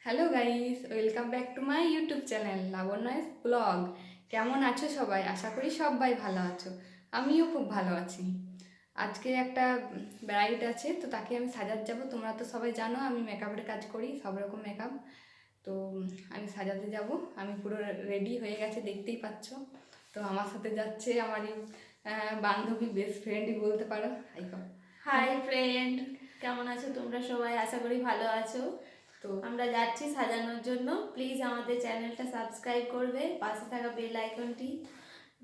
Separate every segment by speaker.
Speaker 1: Hello guys, welcome back to my YouTube channel Labanya's blog. কেমন আছো সবাই? আশা করি সবাই ভালো আছো। আমিও খুব ভালো আছি। আজকে একটা ব্রাইড আছে, তো তাকে আমি সাজাতে যাব। তোমরা তো সবাই জানো আমি মেকআপের কাজ করি, সব রকম মেকআপ। তো আমি সাজাতে যাব। আমি পুরো রেডি হয়ে গেছে, দেখতেই পাচ্ছ। তো আমার সাথে যাচ্ছে আমারই বান্ধবী, বেস্ট ফ্রেন্ডই বলতে পারো।
Speaker 2: হাই ফ্রেন্ড, কেমন আছো তোমরা সবাই? আশা করি ভালো আছো।
Speaker 1: তো
Speaker 2: আমরা যাচ্ছি সাজানোর জন্য। প্লিজ আমাদের চ্যানেলটা সাবস্ক্রাইব করবে, পাশে থাকা বেল আইকনটি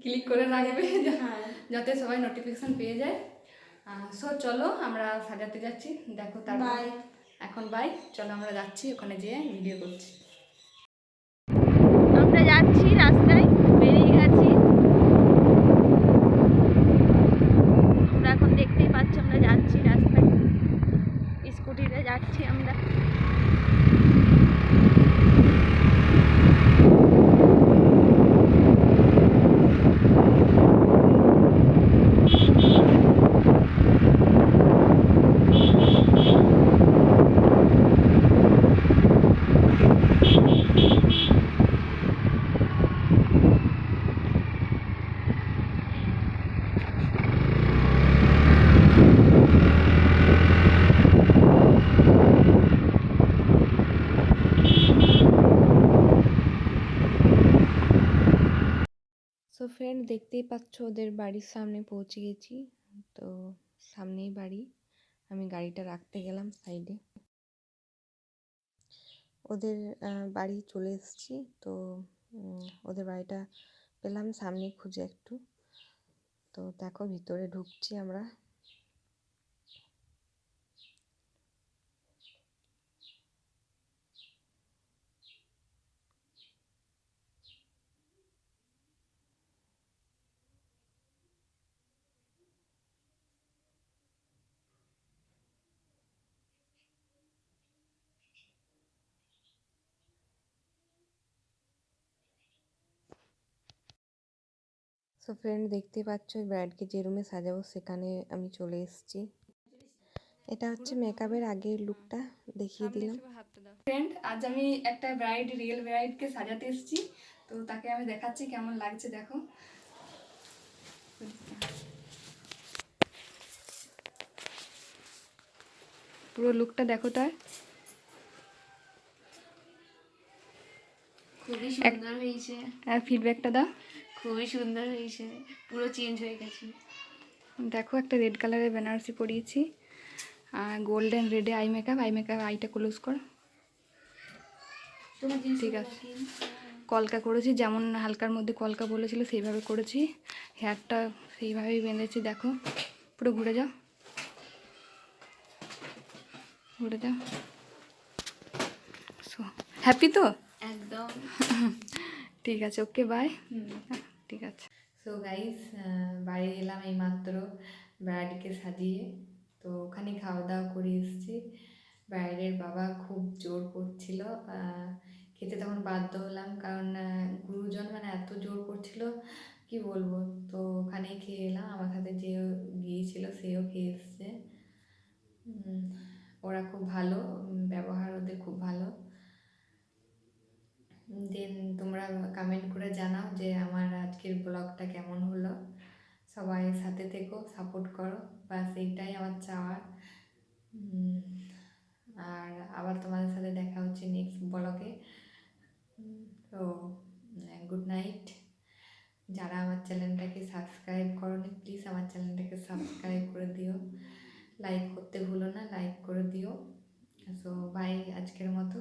Speaker 1: ক্লিক করে রাখবে
Speaker 2: হ্যাঁ।
Speaker 1: যাতে সবাই নোটিফিকেশন পেয়ে যায়। সো চলো আমরা সাজাতে যাচ্ছি, দেখো তারপর।
Speaker 2: বাই।
Speaker 1: এখন বাই, চলো আমরা যাচ্ছি, ওখানে যেয়ে ভিডিও করছি।
Speaker 2: আমরা যাচ্ছি, রাস্তায় বেরিয়ে গেছি। তোমরা এখন দেখতেই পাচ্ছ আমরা যাচ্ছি রাস্তায়, স্কুটিতে যাচ্ছি আমরা।
Speaker 3: সো ফ্রেন্ড, দেখতেই পাচ্ছ ওদের বাড়ির সামনে পৌঁছে গেছি। তো সামনেই বাড়ি। আমি গাড়িটা রাখতে গেলাম সাইডে। ওদের বাড়ি চলে এসেছি। তো ওদের বাড়িটা পেলাম সামনে খুঁজে একটু। তো দেখো ভিতরে ঢুকছি আমরা। সো ফ্রেন্ড, দেখতেই পাচ্ছ ব্রাইডকে যে রুমে সাজাবো সেখানে আমি চলে এসেছি। এটা হচ্ছে মেকআপের আগের লুকটা, দেখিয়ে দিলাম।
Speaker 1: ফ্রেন্ড, আজ আমি একটা ব্রাইড, রিয়েল ব্রাইডকে সাজাতে এসেছি। তো তাকে আমি দেখাচ্ছি কেমন লাগছে, দেখো। পুরো লুকটা দেখো তার।
Speaker 2: খুবই সুন্দর হয়েছে।
Speaker 1: আর ফিডব্যাকটা দাও।
Speaker 2: খুবই সুন্দর হয়েছে, পুরো চেঞ্জ হয়ে গেছে।
Speaker 1: দেখো, একটা রেড কালারের বেনারসি পরিয়েছি, আর গোল্ডেন রেডে আই মেকআপ। আইটা ক্লোজ কর। ঠিক আছে, কলকা করেছি, যেমন হালকার মধ্যে কলকা বলেছিল সেইভাবে করেছি। হেয়ারটা সেইভাবেই বেঁধেছি, দেখো। পুরো ঘুরে যাও, ঘুরে যাও। সো হ্যাপি তো?
Speaker 2: একদম।
Speaker 1: ঠিক আছে, ওকে বাই। ঠিক আছে। সো গাইস, বাড়ি এলাম এই মাত্র ব্রাইডকে সাজিয়ে। তো ওখানে খাওয়া দাওয়া করে এসেছি। ব্রাইডের বাবা খুব জোর করছিল, খেতে তখন বাধ্য হলাম, কারণ গুরুজন মানে এত জোর করছিল কি বলবো। তো ওখানেই খেয়ে এলাম, আমার সাথে যে গিয়েছিল সেও খেয়ে এসছে। ওরা খুব ভালো, ব্যবহার ওদের খুব ভালো। দেন তোমরা কমেন্ট করে জানাও যে আমার আজকের ব্লগটা কেমন হলো। সবাই সাথে থেকো, সাপোর্ট করো, বাস এইটাই আমার চাওয়ার। আর আবার তোমাদের সাথে দেখা হচ্ছে নেক্সট ব্লগে। তো গুড নাইট। যারা আমার চ্যানেলটাকে সাবস্ক্রাইব করোনি, প্লিজ আমার চ্যানেলটাকে সাবস্ক্রাইব করে দিও। লাইক করতে ভুলো না, লাইক করে দিও। সো বাই আজকের মতো।